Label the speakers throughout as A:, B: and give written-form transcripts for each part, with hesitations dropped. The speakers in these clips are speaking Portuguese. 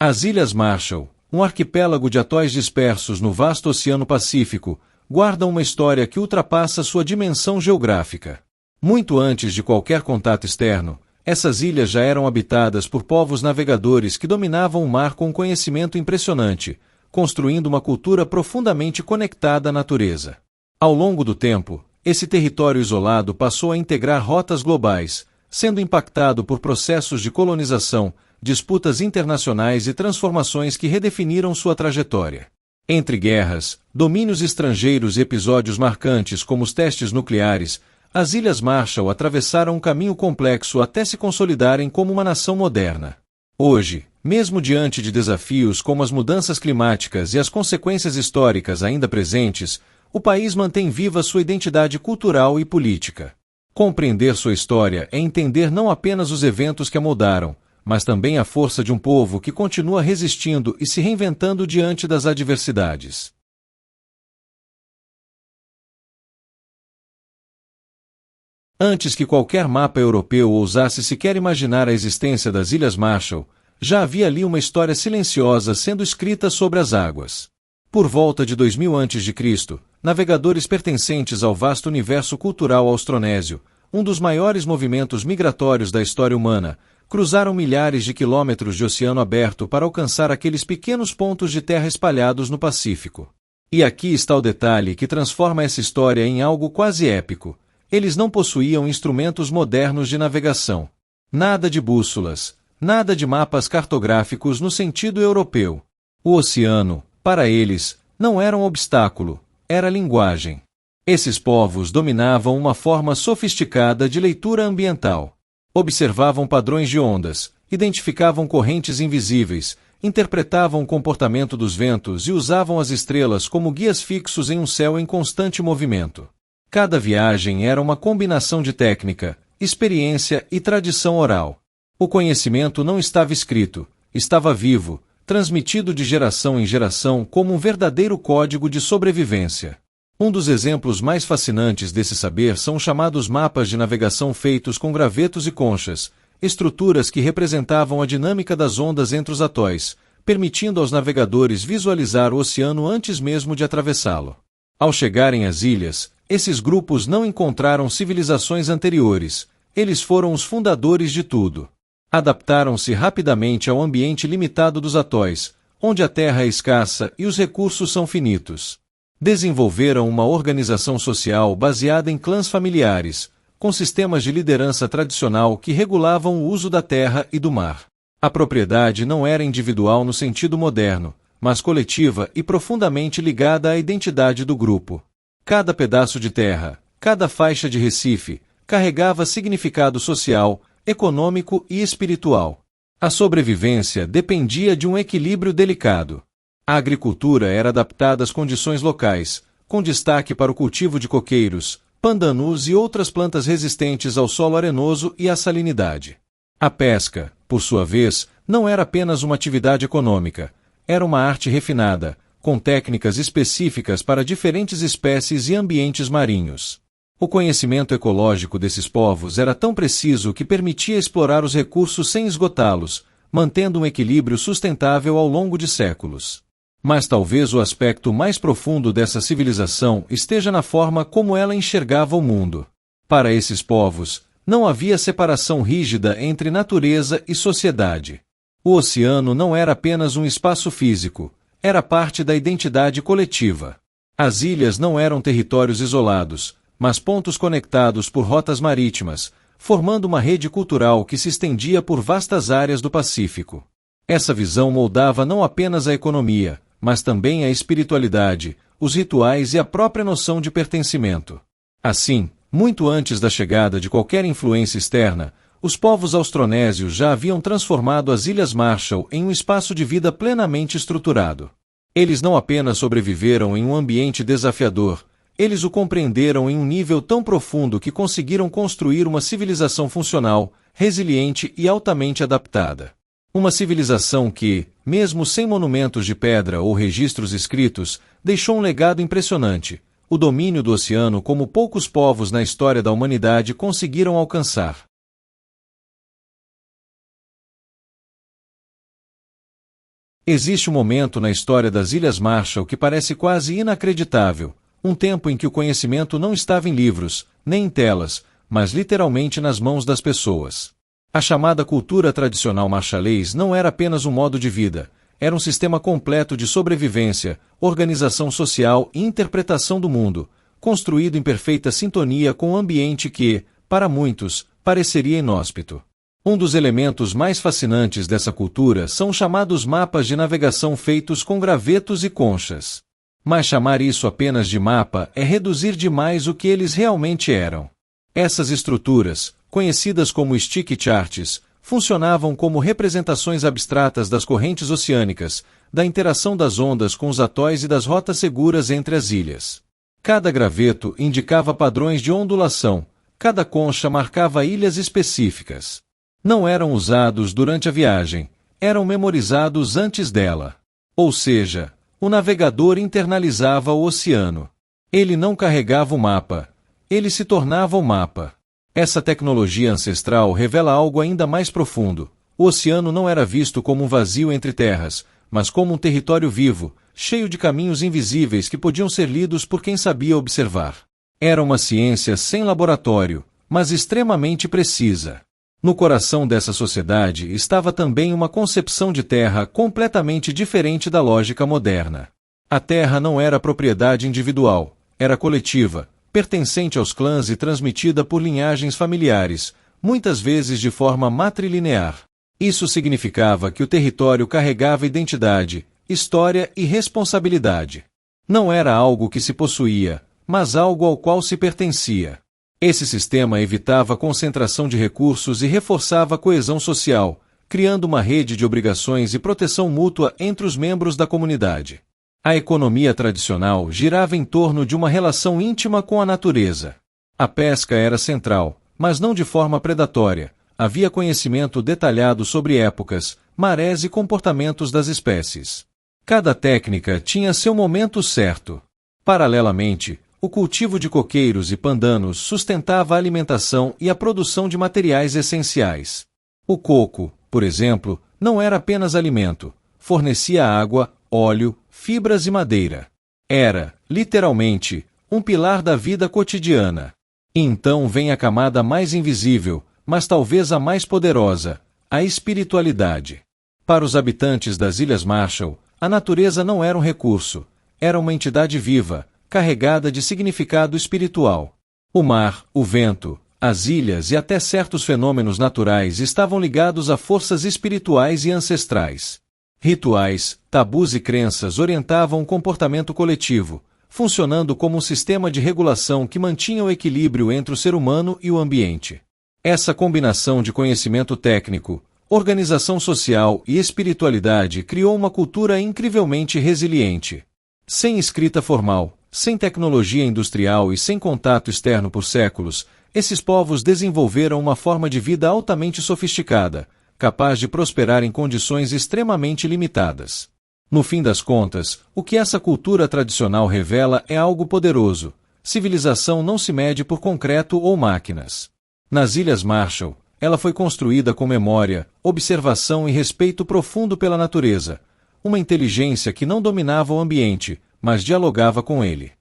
A: As Ilhas Marshall, um arquipélago de atóis dispersos no vasto Oceano Pacífico, guardam uma história que ultrapassa sua dimensão geográfica. Muito antes de qualquer contato externo, essas ilhas já eram habitadas por povos navegadores que dominavam o mar com um conhecimento impressionante, construindo uma cultura profundamente conectada à natureza. Ao longo do tempo, esse território isolado passou a integrar rotas globais, sendo impactado por processos de colonização, disputas internacionais e transformações que redefiniram sua trajetória. Entre guerras, domínios estrangeiros e episódios marcantes como os testes nucleares, as Ilhas Marshall atravessaram um caminho complexo até se consolidarem como uma nação moderna. Hoje, mesmo diante de desafios como as mudanças climáticas e as consequências históricas ainda presentes, o país mantém viva sua identidade cultural e política. Compreender sua história é entender não apenas os eventos que a moldaram, mas também a força de um povo que continua resistindo e se reinventando diante das adversidades. Antes que qualquer mapa europeu ousasse sequer imaginar a existência das Ilhas Marshall, já havia ali uma história silenciosa sendo escrita sobre as águas. Por volta de 2000 a.C., navegadores pertencentes ao vasto universo cultural austronésio, um dos maiores movimentos migratórios da história humana, cruzaram milhares de quilômetros de oceano aberto para alcançar aqueles pequenos pontos de terra espalhados no Pacífico. E aqui está o detalhe que transforma essa história em algo quase épico. Eles não possuíam instrumentos modernos de navegação. Nada de bússolas, nada de mapas cartográficos no sentido europeu. O oceano, para eles, não era um obstáculo, era linguagem. Esses povos dominavam uma forma sofisticada de leitura ambiental. Observavam padrões de ondas, identificavam correntes invisíveis, interpretavam o comportamento dos ventos e usavam as estrelas como guias fixos em um céu em constante movimento. Cada viagem era uma combinação de técnica, experiência e tradição oral. O conhecimento não estava escrito, estava vivo, transmitido de geração em geração como um verdadeiro código de sobrevivência. Um dos exemplos mais fascinantes desse saber são os chamados mapas de navegação feitos com gravetos e conchas, estruturas que representavam a dinâmica das ondas entre os atóis, permitindo aos navegadores visualizar o oceano antes mesmo de atravessá-lo. Ao chegarem às ilhas, esses grupos não encontraram civilizações anteriores, eles foram os fundadores de tudo. Adaptaram-se rapidamente ao ambiente limitado dos atóis, onde a terra é escassa e os recursos são finitos. Desenvolveram uma organização social baseada em clãs familiares, com sistemas de liderança tradicional que regulavam o uso da terra e do mar. A propriedade não era individual no sentido moderno, mas coletiva e profundamente ligada à identidade do grupo. Cada pedaço de terra, cada faixa de recife, carregava significado social, econômico e espiritual. A sobrevivência dependia de um equilíbrio delicado. A agricultura era adaptada às condições locais, com destaque para o cultivo de coqueiros, pandanus e outras plantas resistentes ao solo arenoso e à salinidade. A pesca, por sua vez, não era apenas uma atividade econômica, era uma arte refinada, com técnicas específicas para diferentes espécies e ambientes marinhos. O conhecimento ecológico desses povos era tão preciso que permitia explorar os recursos sem esgotá-los, mantendo um equilíbrio sustentável ao longo de séculos. Mas talvez o aspecto mais profundo dessa civilização esteja na forma como ela enxergava o mundo. Para esses povos, não havia separação rígida entre natureza e sociedade. O oceano não era apenas um espaço físico, era parte da identidade coletiva. As ilhas não eram territórios isolados, mas pontos conectados por rotas marítimas, formando uma rede cultural que se estendia por vastas áreas do Pacífico. Essa visão moldava não apenas a economia, mas também a espiritualidade, os rituais e a própria noção de pertencimento. Assim, muito antes da chegada de qualquer influência externa, os povos austronésios já haviam transformado as Ilhas Marshall em um espaço de vida plenamente estruturado. Eles não apenas sobreviveram em um ambiente desafiador, eles o compreenderam em um nível tão profundo que conseguiram construir uma civilização funcional, resiliente e altamente adaptada. Uma civilização que, mesmo sem monumentos de pedra ou registros escritos, deixou um legado impressionante, o domínio do oceano como poucos povos na história da humanidade conseguiram alcançar. Existe um momento na história das Ilhas Marshall que parece quase inacreditável, um tempo em que o conhecimento não estava em livros, nem em telas, mas literalmente nas mãos das pessoas. A chamada cultura tradicional marshallês não era apenas um modo de vida, era um sistema completo de sobrevivência, organização social e interpretação do mundo, construído em perfeita sintonia com o ambiente que, para muitos, pareceria inóspito. Um dos elementos mais fascinantes dessa cultura são os chamados mapas de navegação feitos com gravetos e conchas. Mas chamar isso apenas de mapa é reduzir demais o que eles realmente eram. Essas estruturas, conhecidas como stick charts, funcionavam como representações abstratas das correntes oceânicas, da interação das ondas com os atóis e das rotas seguras entre as ilhas. Cada graveto indicava padrões de ondulação, cada concha marcava ilhas específicas. Não eram usados durante a viagem, eram memorizados antes dela. Ou seja, o navegador internalizava o oceano. Ele não carregava o mapa, ele se tornava o mapa. Essa tecnologia ancestral revela algo ainda mais profundo. O oceano não era visto como um vazio entre terras, mas como um território vivo, cheio de caminhos invisíveis que podiam ser lidos por quem sabia observar. Era uma ciência sem laboratório, mas extremamente precisa. No coração dessa sociedade estava também uma concepção de terra completamente diferente da lógica moderna. A terra não era propriedade individual, era coletiva, pertencente aos clãs e transmitida por linhagens familiares, muitas vezes de forma matrilinear. Isso significava que o território carregava identidade, história e responsabilidade. Não era algo que se possuía, mas algo ao qual se pertencia. Esse sistema evitava a concentração de recursos e reforçava a coesão social, criando uma rede de obrigações e proteção mútua entre os membros da comunidade. A economia tradicional girava em torno de uma relação íntima com a natureza. A pesca era central, mas não de forma predatória. Havia conhecimento detalhado sobre épocas, marés e comportamentos das espécies. Cada técnica tinha seu momento certo. Paralelamente, o cultivo de coqueiros e pandanos sustentava a alimentação e a produção de materiais essenciais. O coco, por exemplo, não era apenas alimento, fornecia água, óleo, fibras e madeira. Era, literalmente, um pilar da vida cotidiana. E então vem a camada mais invisível, mas talvez a mais poderosa, a espiritualidade. Para os habitantes das Ilhas Marshall, a natureza não era um recurso, era uma entidade viva, carregada de significado espiritual. O mar, o vento, as ilhas e até certos fenômenos naturais estavam ligados a forças espirituais e ancestrais. Rituais, tabus e crenças orientavam o comportamento coletivo, funcionando como um sistema de regulação que mantinha o equilíbrio entre o ser humano e o ambiente. Essa combinação de conhecimento técnico, organização social e espiritualidade criou uma cultura incrivelmente resiliente. Sem escrita formal, sem tecnologia industrial e sem contato externo por séculos, esses povos desenvolveram uma forma de vida altamente sofisticada, capaz de prosperar em condições extremamente limitadas. No fim das contas, o que essa cultura tradicional revela é algo poderoso. Civilização não se mede por concreto ou máquinas. Nas Ilhas Marshall, ela foi construída com memória, observação e respeito profundo pela natureza, uma inteligência que não dominava o ambiente, mas dialogava com ele.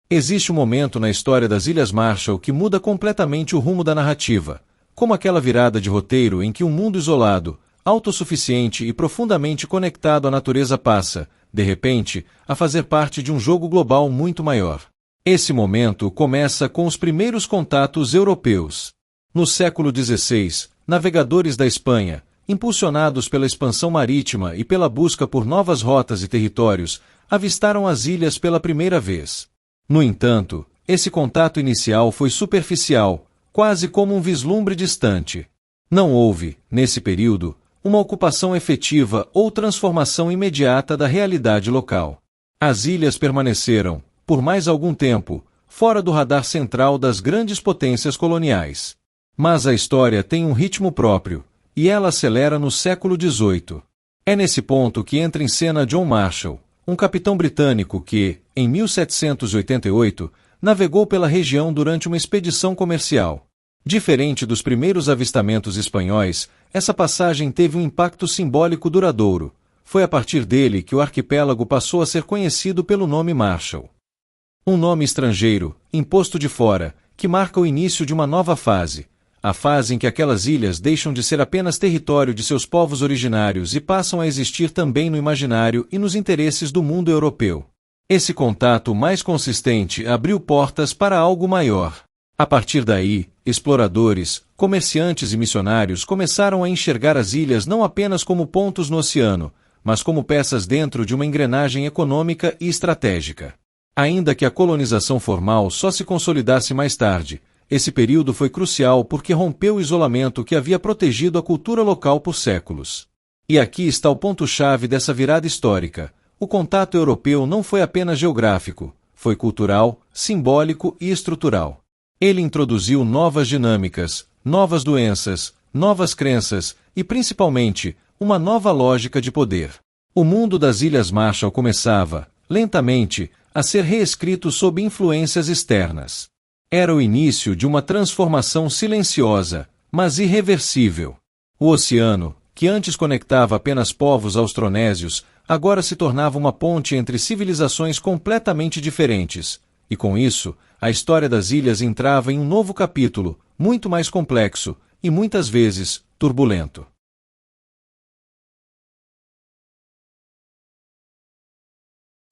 A: Existe um momento na história das Ilhas Marshall que muda completamente o rumo da narrativa, como aquela virada de roteiro em que um mundo isolado, autossuficiente e profundamente conectado à natureza passa, de repente, a fazer parte de um jogo global muito maior. Esse momento começa com os primeiros contatos europeus. No século XVI, navegadores da Espanha, impulsionados pela expansão marítima e pela busca por novas rotas e territórios, avistaram as ilhas pela primeira vez. No entanto, esse contato inicial foi superficial, quase como um vislumbre distante. Não houve, nesse período, uma ocupação efetiva ou transformação imediata da realidade local. As ilhas permaneceram, por mais algum tempo, fora do radar central das grandes potências coloniais. Mas a história tem um ritmo próprio, e ela acelera no século XVIII. É nesse ponto que entra em cena John Marshall, um capitão britânico que, em 1788, navegou pela região durante uma expedição comercial. Diferente dos primeiros avistamentos espanhóis, essa passagem teve um impacto simbólico duradouro. Foi a partir dele que o arquipélago passou a ser conhecido pelo nome Marshall. Um nome estrangeiro, imposto de fora, que marca o início de uma nova fase. A fase em que aquelas ilhas deixam de ser apenas território de seus povos originários e passam a existir também no imaginário e nos interesses do mundo europeu. Esse contato mais consistente abriu portas para algo maior. A partir daí, exploradores, comerciantes e missionários começaram a enxergar as ilhas não apenas como pontos no oceano, mas como peças dentro de uma engrenagem econômica e estratégica. Ainda que a colonização formal só se consolidasse mais tarde, esse período foi crucial porque rompeu o isolamento que havia protegido a cultura local por séculos. E aqui está o ponto-chave dessa virada histórica. O contato europeu não foi apenas geográfico, foi cultural, simbólico e estrutural. Ele introduziu novas dinâmicas, novas doenças, novas crenças e, principalmente, uma nova lógica de poder. O mundo das Ilhas Marshall começava, lentamente, a ser reescrito sob influências externas. Era o início de uma transformação silenciosa, mas irreversível. O oceano, que antes conectava apenas povos austronésios, agora se tornava uma ponte entre civilizações completamente diferentes, e com isso, a história das ilhas entrava em um novo capítulo, muito mais complexo e muitas vezes turbulento.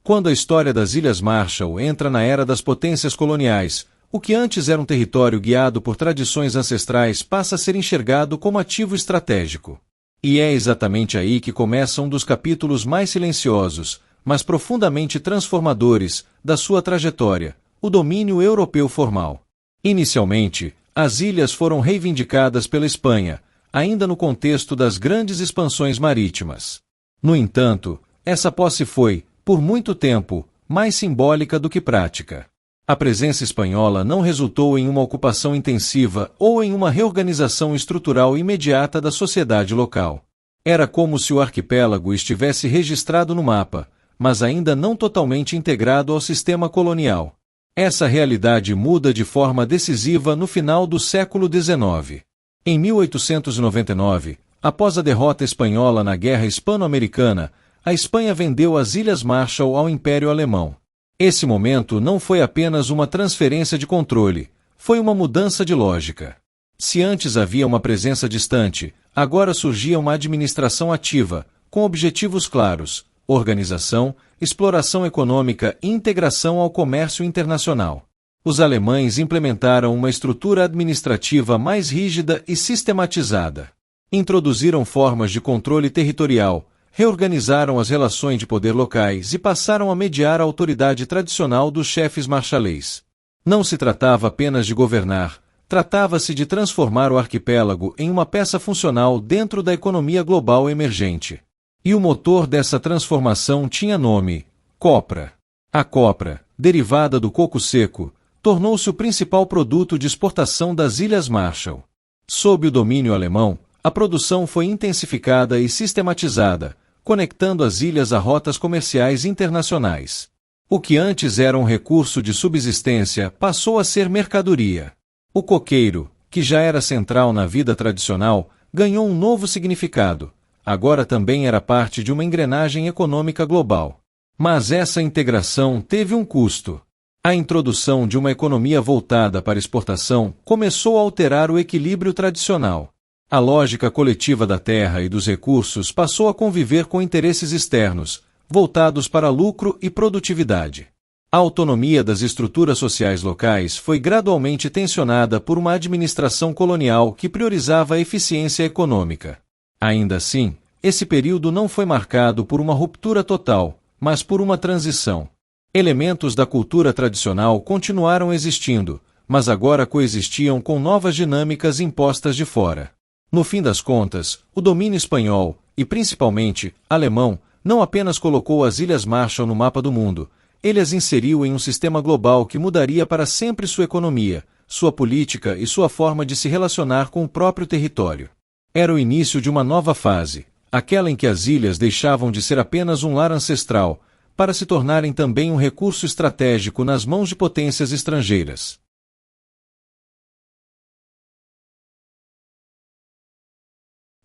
A: Quando a história das Ilhas Marshall entra na era das potências coloniais, o que antes era um território guiado por tradições ancestrais passa a ser enxergado como ativo estratégico. E é exatamente aí que começa um dos capítulos mais silenciosos, mas profundamente transformadores, da sua trajetória, o domínio europeu formal. Inicialmente, as ilhas foram reivindicadas pela Espanha, ainda no contexto das grandes expansões marítimas. No entanto, essa posse foi, por muito tempo, mais simbólica do que prática. A presença espanhola não resultou em uma ocupação intensiva ou em uma reorganização estrutural imediata da sociedade local. Era como se o arquipélago estivesse registrado no mapa, mas ainda não totalmente integrado ao sistema colonial. Essa realidade muda de forma decisiva no final do século XIX. Em 1899, após a derrota espanhola na Guerra Hispano-Americana, a Espanha vendeu as Ilhas Marshall ao Império Alemão. Esse momento não foi apenas uma transferência de controle, foi uma mudança de lógica. Se antes havia uma presença distante, agora surgia uma administração ativa, com objetivos claros: organização, exploração econômica e integração ao comércio internacional. Os alemães implementaram uma estrutura administrativa mais rígida e sistematizada. Introduziram formas de controle territorial, reorganizaram as relações de poder locais e passaram a mediar a autoridade tradicional dos chefes marchalês. Não se tratava apenas de governar, tratava-se de transformar o arquipélago em uma peça funcional dentro da economia global emergente. E o motor dessa transformação tinha nome: copra. A copra, derivada do coco seco, tornou-se o principal produto de exportação das Ilhas Marshall. Sob o domínio alemão, a produção foi intensificada e sistematizada, conectando as ilhas a rotas comerciais internacionais. O que antes era um recurso de subsistência passou a ser mercadoria. O coqueiro, que já era central na vida tradicional, ganhou um novo significado. Agora também era parte de uma engrenagem econômica global. Mas essa integração teve um custo. A introdução de uma economia voltada para exportação começou a alterar o equilíbrio tradicional. A lógica coletiva da terra e dos recursos passou a conviver com interesses externos, voltados para lucro e produtividade. A autonomia das estruturas sociais locais foi gradualmente tensionada por uma administração colonial que priorizava a eficiência econômica. Ainda assim, esse período não foi marcado por uma ruptura total, mas por uma transição. Elementos da cultura tradicional continuaram existindo, mas agora coexistiam com novas dinâmicas impostas de fora. No fim das contas, o domínio espanhol, e principalmente alemão, não apenas colocou as Ilhas Marshall no mapa do mundo, ele as inseriu em um sistema global que mudaria para sempre sua economia, sua política e sua forma de se relacionar com o próprio território. Era o início de uma nova fase, aquela em que as ilhas deixavam de ser apenas um lar ancestral, para se tornarem também um recurso estratégico nas mãos de potências estrangeiras.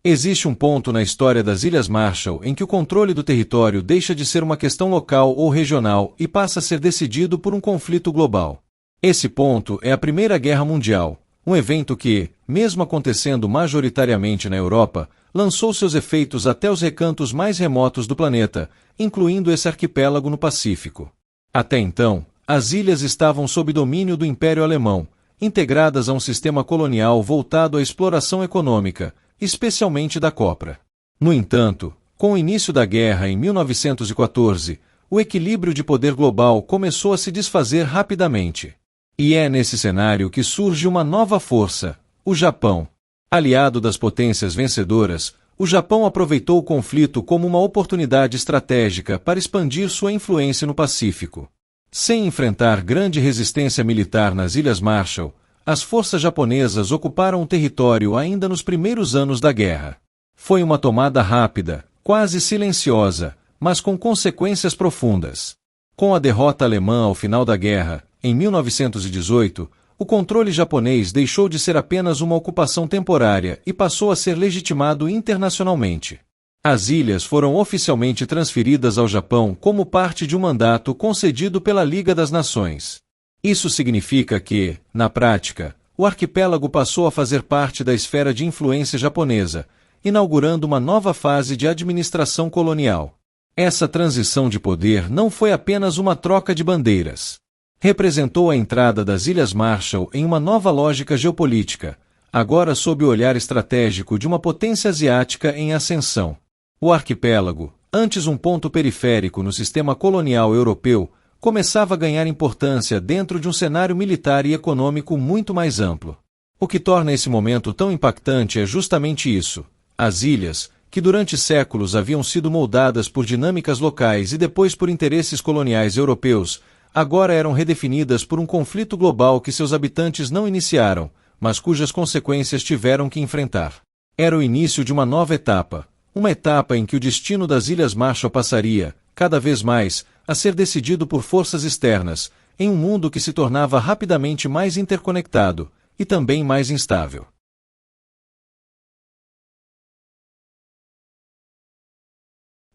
A: Existe um ponto na história das Ilhas Marshall em que o controle do território deixa de ser uma questão local ou regional e passa a ser decidido por um conflito global. Esse ponto é a Primeira Guerra Mundial, um evento que, mesmo acontecendo majoritariamente na Europa, lançou seus efeitos até os recantos mais remotos do planeta, incluindo esse arquipélago no Pacífico. Até então, as ilhas estavam sob domínio do Império Alemão, integradas a um sistema colonial voltado à exploração econômica, especialmente da copra. No entanto, com o início da guerra em 1914, o equilíbrio de poder global começou a se desfazer rapidamente. E é nesse cenário que surge uma nova força, o Japão. Aliado das potências vencedoras, o Japão aproveitou o conflito como uma oportunidade estratégica para expandir sua influência no Pacífico. Sem enfrentar grande resistência militar nas Ilhas Marshall, as forças japonesas ocuparam o território ainda nos primeiros anos da guerra. Foi uma tomada rápida, quase silenciosa, mas com consequências profundas. Com a derrota alemã ao final da guerra, em 1918, o controle japonês deixou de ser apenas uma ocupação temporária e passou a ser legitimado internacionalmente. As ilhas foram oficialmente transferidas ao Japão como parte de um mandato concedido pela Liga das Nações. Isso significa que, na prática, o arquipélago passou a fazer parte da esfera de influência japonesa, inaugurando uma nova fase de administração colonial. Essa transição de poder não foi apenas uma troca de bandeiras. Representou a entrada das Ilhas Marshall em uma nova lógica geopolítica, agora sob o olhar estratégico de uma potência asiática em ascensão. O arquipélago, antes um ponto periférico no sistema colonial europeu, começava a ganhar importância dentro de um cenário militar e econômico muito mais amplo. O que torna esse momento tão impactante é justamente isso. As ilhas, que durante séculos haviam sido moldadas por dinâmicas locais e depois por interesses coloniais europeus, agora eram redefinidas por um conflito global que seus habitantes não iniciaram, mas cujas consequências tiveram que enfrentar. Era o início de uma nova etapa, uma etapa em que o destino das Ilhas Marshall passaria, cada vez mais, a ser decidido por forças externas, em um mundo que se tornava rapidamente mais interconectado e também mais instável.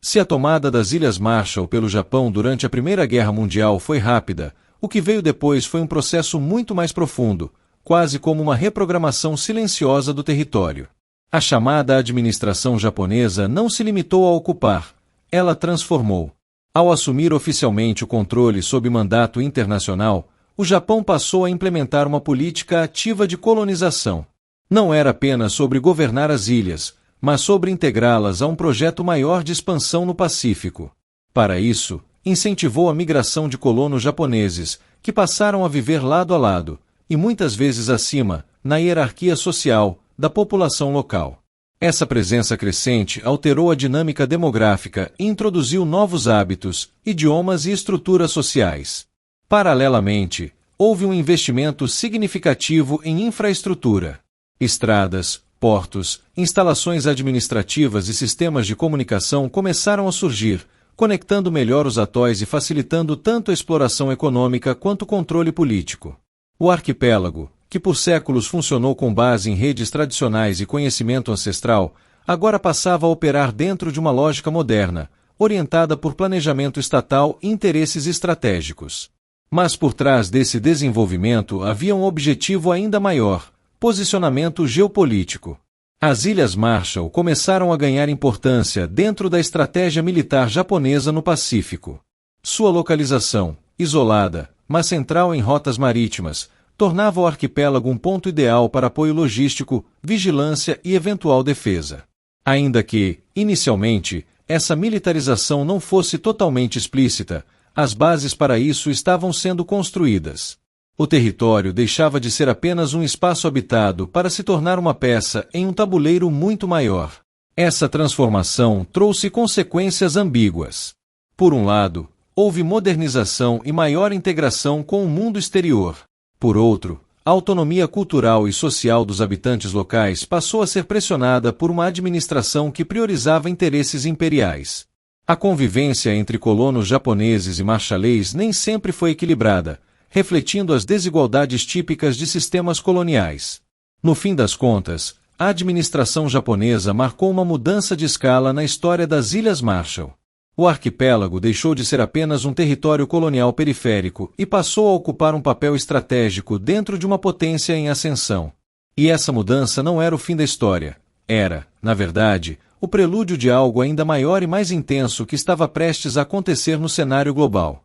A: Se a tomada das Ilhas Marshall pelo Japão durante a Primeira Guerra Mundial foi rápida, o que veio depois foi um processo muito mais profundo, quase como uma reprogramação silenciosa do território. A chamada administração japonesa não se limitou a ocupar, ela transformou. Ao assumir oficialmente o controle sob mandato internacional, o Japão passou a implementar uma política ativa de colonização. Não era apenas sobre governar as ilhas, mas sobre integrá-las a um projeto maior de expansão no Pacífico. Para isso, incentivou a migração de colonos japoneses, que passaram a viver lado a lado, e muitas vezes acima, na hierarquia social, da população local. Essa presença crescente alterou a dinâmica demográfica e introduziu novos hábitos, idiomas e estruturas sociais. Paralelamente, houve um investimento significativo em infraestrutura. Estradas, portos, instalações administrativas e sistemas de comunicação começaram a surgir, conectando melhor os atóis e facilitando tanto a exploração econômica quanto o controle político. O arquipélago, que por séculos funcionou com base em redes tradicionais e conhecimento ancestral, agora passava a operar dentro de uma lógica moderna, orientada por planejamento estatal e interesses estratégicos. Mas por trás desse desenvolvimento havia um objetivo ainda maior: posicionamento geopolítico. As Ilhas Marshall começaram a ganhar importância dentro da estratégia militar japonesa no Pacífico. Sua localização, isolada, mas central em rotas marítimas, tornava o arquipélago um ponto ideal para apoio logístico, vigilância e eventual defesa. Ainda que, inicialmente, essa militarização não fosse totalmente explícita, as bases para isso estavam sendo construídas. O território deixava de ser apenas um espaço habitado para se tornar uma peça em um tabuleiro muito maior. Essa transformação trouxe consequências ambíguas. Por um lado, houve modernização e maior integração com o mundo exterior. Por outro, a autonomia cultural e social dos habitantes locais passou a ser pressionada por uma administração que priorizava interesses imperiais. A convivência entre colonos japoneses e marchalês nem sempre foi equilibrada, refletindo as desigualdades típicas de sistemas coloniais. No fim das contas, a administração japonesa marcou uma mudança de escala na história das Ilhas Marshall. O arquipélago deixou de ser apenas um território colonial periférico e passou a ocupar um papel estratégico dentro de uma potência em ascensão. E essa mudança não era o fim da história. Era, na verdade, o prelúdio de algo ainda maior e mais intenso que estava prestes a acontecer no cenário global.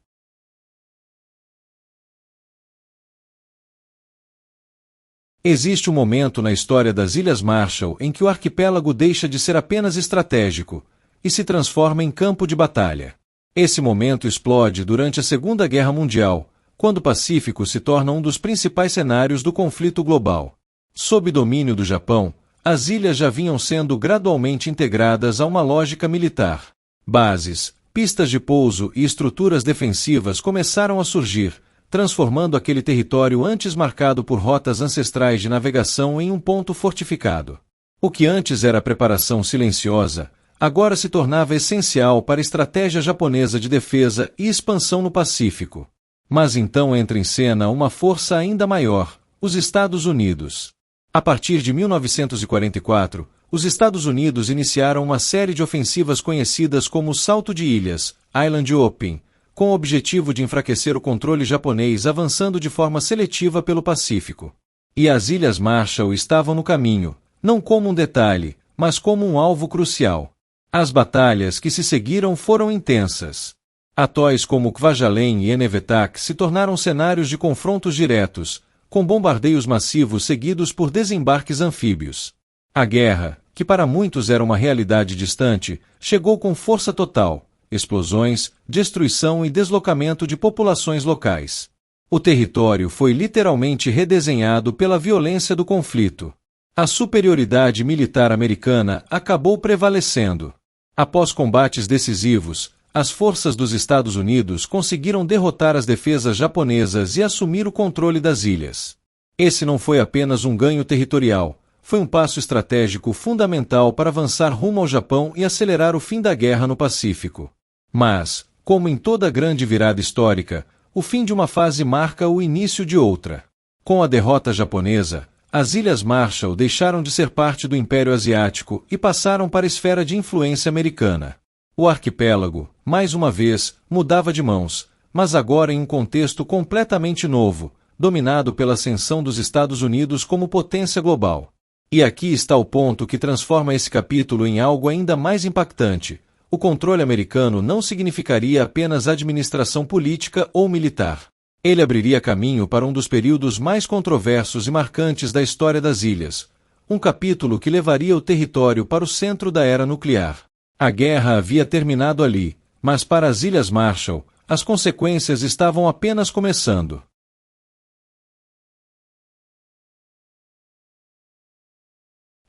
A: Existe um momento na história das Ilhas Marshall em que o arquipélago deixa de ser apenas estratégico e se transforma em campo de batalha. Esse momento explode durante a Segunda Guerra Mundial, quando o Pacífico se torna um dos principais cenários do conflito global. Sob domínio do Japão, as ilhas já vinham sendo gradualmente integradas a uma lógica militar. Bases, pistas de pouso e estruturas defensivas começaram a surgir, transformando aquele território antes marcado por rotas ancestrais de navegação em um ponto fortificado. O que antes era preparação silenciosa, agora se tornava essencial para a estratégia japonesa de defesa e expansão no Pacífico. Mas então entra em cena uma força ainda maior, os Estados Unidos. A partir de 1944, os Estados Unidos iniciaram uma série de ofensivas conhecidas como Salto de Ilhas, Island Open, com o objetivo de enfraquecer o controle japonês avançando de forma seletiva pelo Pacífico. E as Ilhas Marshall estavam no caminho, não como um detalhe, mas como um alvo crucial. As batalhas que se seguiram foram intensas. Atóis como Kwajalein e Enewetak se tornaram cenários de confrontos diretos, com bombardeios massivos seguidos por desembarques anfíbios. A guerra, que para muitos era uma realidade distante, chegou com força total, explosões, destruição e deslocamento de populações locais. O território foi literalmente redesenhado pela violência do conflito. A superioridade militar americana acabou prevalecendo. Após combates decisivos, as forças dos Estados Unidos conseguiram derrotar as defesas japonesas e assumir o controle das ilhas. Esse não foi apenas um ganho territorial, foi um passo estratégico fundamental para avançar rumo ao Japão e acelerar o fim da guerra no Pacífico. Mas, como em toda grande virada histórica, o fim de uma fase marca o início de outra. Com a derrota japonesa, as Ilhas Marshall deixaram de ser parte do Império Asiático e passaram para a esfera de influência americana. O arquipélago, mais uma vez, mudava de mãos, mas agora em um contexto completamente novo, dominado pela ascensão dos Estados Unidos como potência global. E aqui está o ponto que transforma esse capítulo em algo ainda mais impactante. O controle americano não significaria apenas administração política ou militar. Ele abriria caminho para um dos períodos mais controversos e marcantes da história das ilhas, um capítulo que levaria o território para o centro da era nuclear. A guerra havia terminado ali, mas para as Ilhas Marshall, as consequências estavam apenas começando.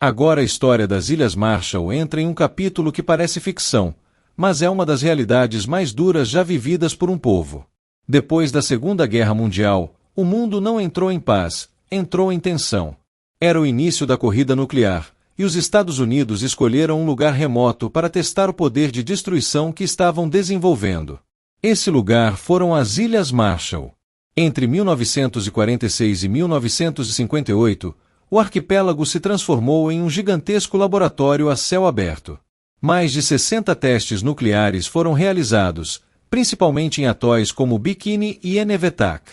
A: Agora a história das Ilhas Marshall entra em um capítulo que parece ficção, mas é uma das realidades mais duras já vividas por um povo. Depois da Segunda Guerra Mundial, o mundo não entrou em paz, entrou em tensão. Era o início da corrida nuclear, e os Estados Unidos escolheram um lugar remoto para testar o poder de destruição que estavam desenvolvendo. Esse lugar foram as Ilhas Marshall. Entre 1946 e 1958, o arquipélago se transformou em um gigantesco laboratório a céu aberto. Mais de 60 testes nucleares foram realizados, principalmente em atóis como Bikini e Enewetak.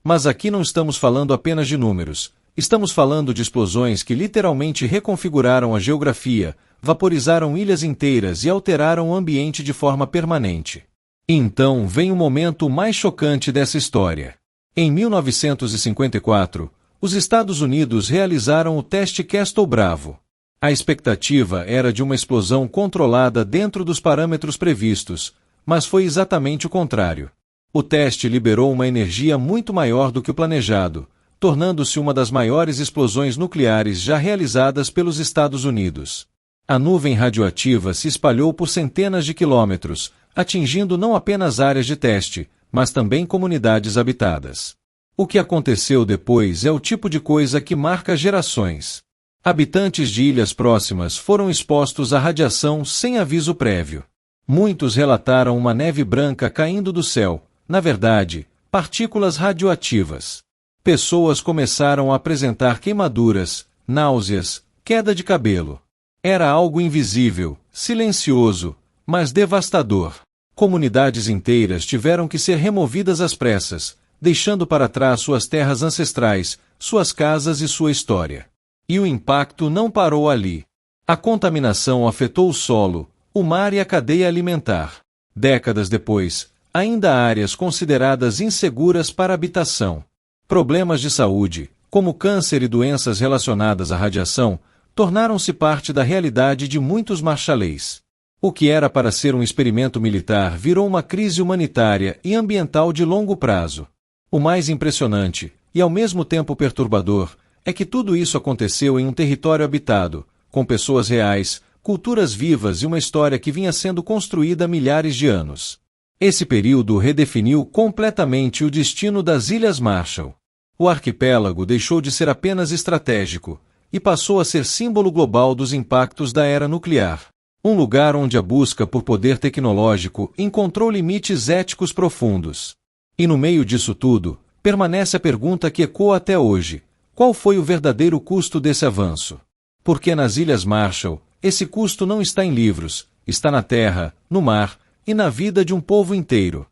A: Mas aqui não estamos falando apenas de números. Estamos falando de explosões que literalmente reconfiguraram a geografia, vaporizaram ilhas inteiras e alteraram o ambiente de forma permanente. E então vem o momento mais chocante dessa história. Em 1954, os Estados Unidos realizaram o teste Castle Bravo. A expectativa era de uma explosão controlada dentro dos parâmetros previstos, mas foi exatamente o contrário. O teste liberou uma energia muito maior do que o planejado, tornando-se uma das maiores explosões nucleares já realizadas pelos Estados Unidos. A nuvem radioativa se espalhou por centenas de quilômetros, atingindo não apenas áreas de teste, mas também comunidades habitadas. O que aconteceu depois é o tipo de coisa que marca gerações. Habitantes de ilhas próximas foram expostos à radiação sem aviso prévio. Muitos relataram uma neve branca caindo do céu, na verdade, partículas radioativas. Pessoas começaram a apresentar queimaduras, náuseas, queda de cabelo. Era algo invisível, silencioso, mas devastador. Comunidades inteiras tiveram que ser removidas às pressas, deixando para trás suas terras ancestrais, suas casas e sua história. E o impacto não parou ali. A contaminação afetou o solo, o mar e a cadeia alimentar. Décadas depois, ainda há áreas consideradas inseguras para habitação. Problemas de saúde, como câncer e doenças relacionadas à radiação, tornaram-se parte da realidade de muitos marchalês. O que era para ser um experimento militar virou uma crise humanitária e ambiental de longo prazo. O mais impressionante, e ao mesmo tempo perturbador, é que tudo isso aconteceu em um território habitado, com pessoas reais, culturas vivas e uma história que vinha sendo construída há milhares de anos. Esse período redefiniu completamente o destino das Ilhas Marshall. O arquipélago deixou de ser apenas estratégico e passou a ser símbolo global dos impactos da era nuclear. Um lugar onde a busca por poder tecnológico encontrou limites éticos profundos. E no meio disso tudo, permanece a pergunta que ecoa até hoje: qual foi o verdadeiro custo desse avanço? Porque nas Ilhas Marshall, esse custo não está em livros, está na terra, no mar e na vida de um povo inteiro.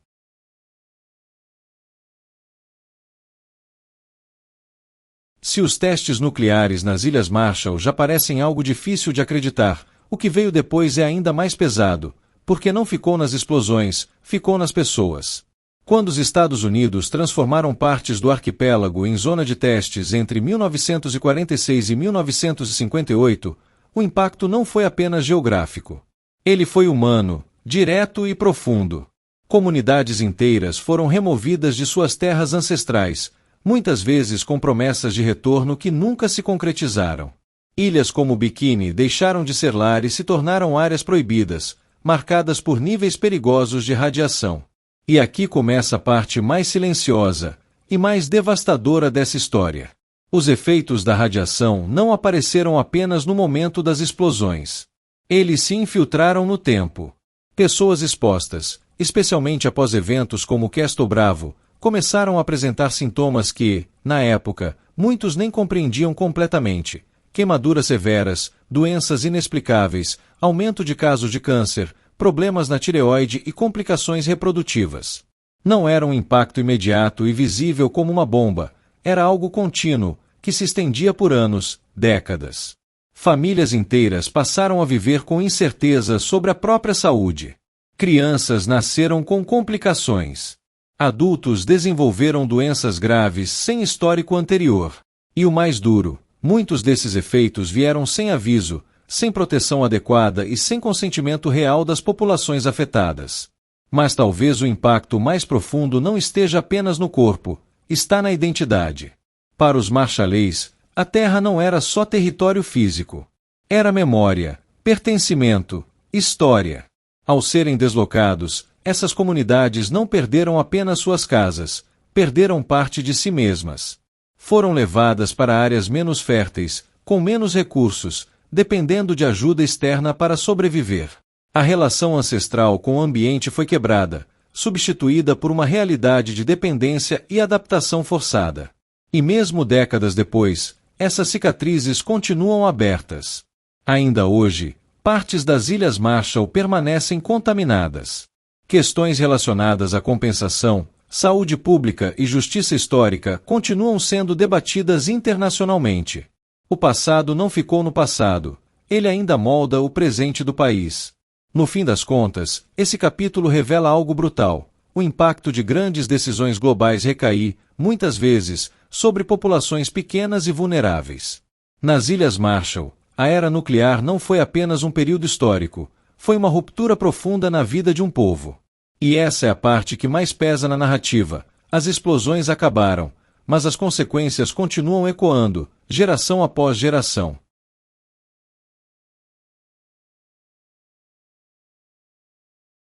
A: Se os testes nucleares nas Ilhas Marshall já parecem algo difícil de acreditar, o que veio depois é ainda mais pesado, porque não ficou nas explosões, ficou nas pessoas. Quando os Estados Unidos transformaram partes do arquipélago em zona de testes entre 1946 e 1958, o impacto não foi apenas geográfico. Ele foi humano, direto e profundo. Comunidades inteiras foram removidas de suas terras ancestrais, muitas vezes com promessas de retorno que nunca se concretizaram. Ilhas como Bikini deixaram de ser lar e se tornaram áreas proibidas, marcadas por níveis perigosos de radiação. E aqui começa a parte mais silenciosa e mais devastadora dessa história. Os efeitos da radiação não apareceram apenas no momento das explosões. Eles se infiltraram no tempo. Pessoas expostas, especialmente após eventos como o Castle Bravo, começaram a apresentar sintomas que, na época, muitos nem compreendiam completamente: queimaduras severas, doenças inexplicáveis, aumento de casos de câncer, problemas na tireoide e complicações reprodutivas. Não era um impacto imediato e visível como uma bomba, era algo contínuo, que se estendia por anos, décadas. Famílias inteiras passaram a viver com incerteza sobre a própria saúde. Crianças nasceram com complicações. Adultos desenvolveram doenças graves sem histórico anterior. E o mais duro, muitos desses efeitos vieram sem aviso, sem proteção adequada e sem consentimento real das populações afetadas. Mas talvez o impacto mais profundo não esteja apenas no corpo, está na identidade. Para os marchalês, a terra não era só território físico. Era memória, pertencimento, história. Ao serem deslocados, essas comunidades não perderam apenas suas casas, perderam parte de si mesmas. Foram levadas para áreas menos férteis, com menos recursos, dependendo de ajuda externa para sobreviver. A relação ancestral com o ambiente foi quebrada, substituída por uma realidade de dependência e adaptação forçada. E mesmo décadas depois, essas cicatrizes continuam abertas. Ainda hoje, partes das Ilhas Marshall permanecem contaminadas. Questões relacionadas à compensação, saúde pública e justiça histórica continuam sendo debatidas internacionalmente. O passado não ficou no passado, ele ainda molda o presente do país. No fim das contas, esse capítulo revela algo brutal: o impacto de grandes decisões globais recair, muitas vezes, sobre populações pequenas e vulneráveis. Nas Ilhas Marshall, a era nuclear não foi apenas um período histórico, foi uma ruptura profunda na vida de um povo. E essa é a parte que mais pesa na narrativa: as explosões acabaram, mas as consequências continuam ecoando, geração após geração.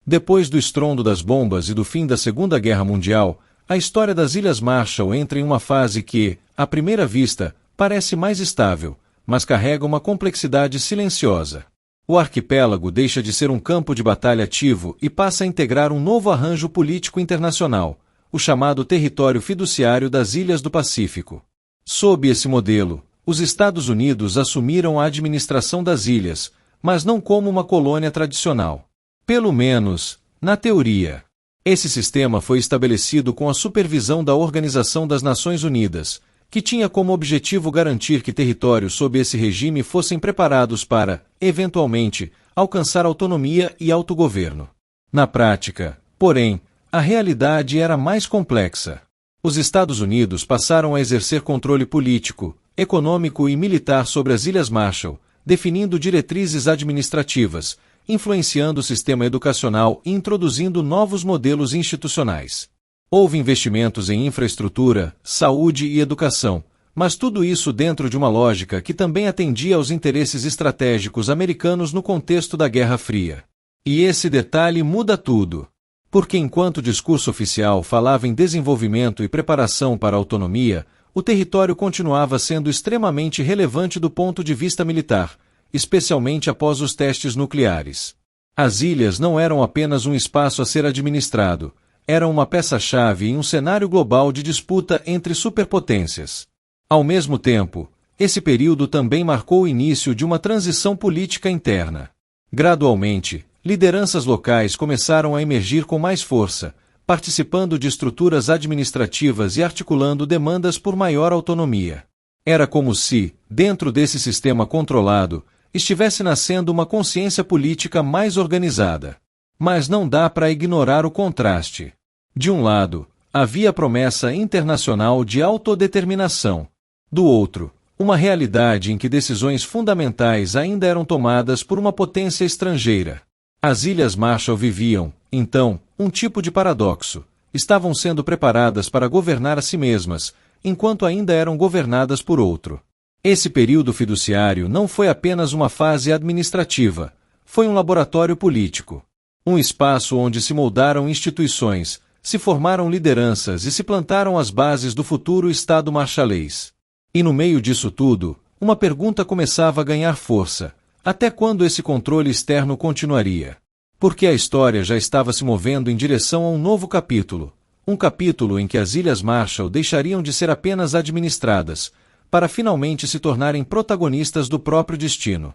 A: Depois do estrondo das bombas e do fim da Segunda Guerra Mundial, a história das Ilhas Marshall entra em uma fase que, à primeira vista, parece mais estável, mas carrega uma complexidade silenciosa. O arquipélago deixa de ser um campo de batalha ativo e passa a integrar um novo arranjo político internacional, o chamado Território Fiduciário das Ilhas do Pacífico. Sob esse modelo, os Estados Unidos assumiram a administração das ilhas, mas não como uma colônia tradicional. Pelo menos, na teoria. Esse sistema foi estabelecido com a supervisão da Organização das Nações Unidas, que tinha como objetivo garantir que territórios sob esse regime fossem preparados para, eventualmente, alcançar autonomia e autogoverno. Na prática, porém, a realidade era mais complexa. Os Estados Unidos passaram a exercer controle político, econômico e militar sobre as Ilhas Marshall, definindo diretrizes administrativas, influenciando o sistema educacional e introduzindo novos modelos institucionais. Houve investimentos em infraestrutura, saúde e educação, mas tudo isso dentro de uma lógica que também atendia aos interesses estratégicos americanos no contexto da Guerra Fria. E esse detalhe muda tudo. Porque enquanto o discurso oficial falava em desenvolvimento e preparação para a autonomia, o território continuava sendo extremamente relevante do ponto de vista militar, especialmente após os testes nucleares. As ilhas não eram apenas um espaço a ser administrado, eram uma peça-chave em um cenário global de disputa entre superpotências. Ao mesmo tempo, esse período também marcou o início de uma transição política interna. Gradualmente, lideranças locais começaram a emergir com mais força, participando de estruturas administrativas e articulando demandas por maior autonomia. Era como se, dentro desse sistema controlado, estivesse nascendo uma consciência política mais organizada. Mas não dá para ignorar o contraste. De um lado, havia a promessa internacional de autodeterminação. Do outro, uma realidade em que decisões fundamentais ainda eram tomadas por uma potência estrangeira. As Ilhas Marshall viviam, então, um tipo de paradoxo. Estavam sendo preparadas para governar a si mesmas, enquanto ainda eram governadas por outro. Esse período fiduciário não foi apenas uma fase administrativa, foi um laboratório político. Um espaço onde se moldaram instituições, se formaram lideranças e se plantaram as bases do futuro Estado marchalês. E no meio disso tudo, uma pergunta começava a ganhar força. Até quando esse controle externo continuaria? Porque a história já estava se movendo em direção a um novo capítulo. Um capítulo em que as Ilhas Marshall deixariam de ser apenas administradas, para finalmente se tornarem protagonistas do próprio destino.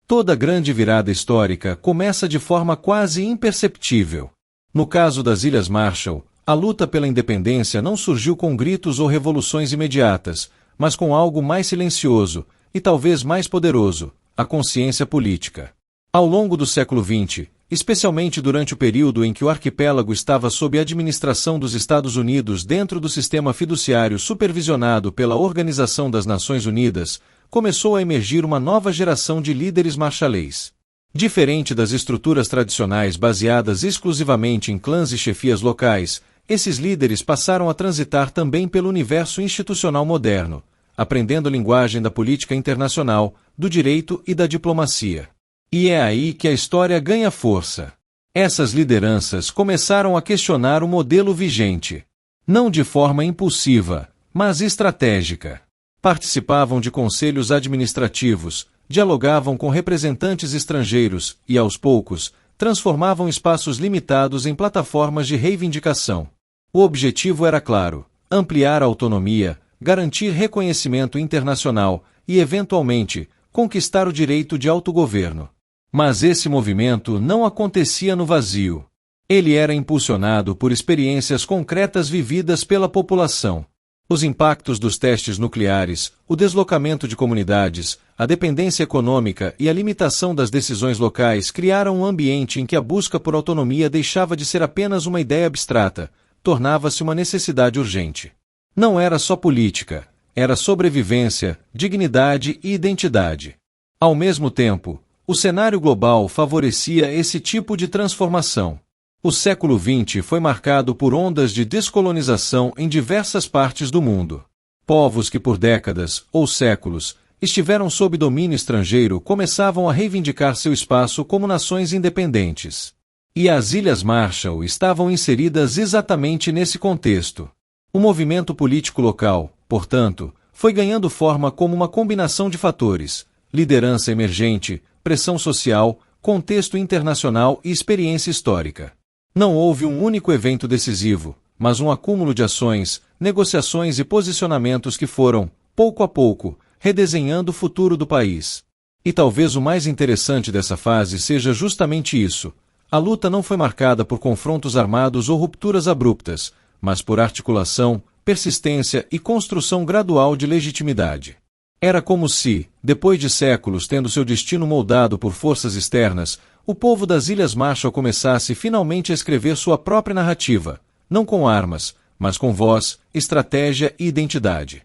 A: Toda grande virada histórica começa de forma quase imperceptível. No caso das Ilhas Marshall, a luta pela independência não surgiu com gritos ou revoluções imediatas, mas com algo mais silencioso, e talvez mais poderoso, a consciência política. Ao longo do século XX, especialmente durante o período em que o arquipélago estava sob a administração dos Estados Unidos dentro do sistema fiduciário supervisionado pela Organização das Nações Unidas, começou a emergir uma nova geração de líderes marchalês. Diferente das estruturas tradicionais baseadas exclusivamente em clãs e chefias locais, esses líderes passaram a transitar também pelo universo institucional moderno, aprendendo a linguagem da política internacional, do direito e da diplomacia. E é aí que a história ganha força. Essas lideranças começaram a questionar o modelo vigente. Não de forma impulsiva, mas estratégica. Participavam de conselhos administrativos, dialogavam com representantes estrangeiros e, aos poucos, transformavam espaços limitados em plataformas de reivindicação. O objetivo era claro: ampliar a autonomia, garantir reconhecimento internacional e, eventualmente, conquistar o direito de autogoverno. Mas esse movimento não acontecia no vazio. Ele era impulsionado por experiências concretas vividas pela população. Os impactos dos testes nucleares, o deslocamento de comunidades, a dependência econômica e a limitação das decisões locais criaram um ambiente em que a busca por autonomia deixava de ser apenas uma ideia abstrata, tornava-se uma necessidade urgente. Não era só política, era sobrevivência, dignidade e identidade. Ao mesmo tempo, o cenário global favorecia esse tipo de transformação. O século XX foi marcado por ondas de descolonização em diversas partes do mundo. Povos que por décadas, ou séculos, estiveram sob domínio estrangeiro começavam a reivindicar seu espaço como nações independentes. E as Ilhas Marshall estavam inseridas exatamente nesse contexto. O movimento político local, portanto, foi ganhando forma como uma combinação de fatores: liderança emergente, pressão social, contexto internacional e experiência histórica. Não houve um único evento decisivo, mas um acúmulo de ações, negociações e posicionamentos que foram, pouco a pouco, redesenhando o futuro do país. E talvez o mais interessante dessa fase seja justamente isso. A luta não foi marcada por confrontos armados ou rupturas abruptas, mas por articulação, persistência e construção gradual de legitimidade. Era como se, depois de séculos tendo seu destino moldado por forças externas, o povo das Ilhas Marshall começasse finalmente a escrever sua própria narrativa, não com armas, mas com voz, estratégia e identidade.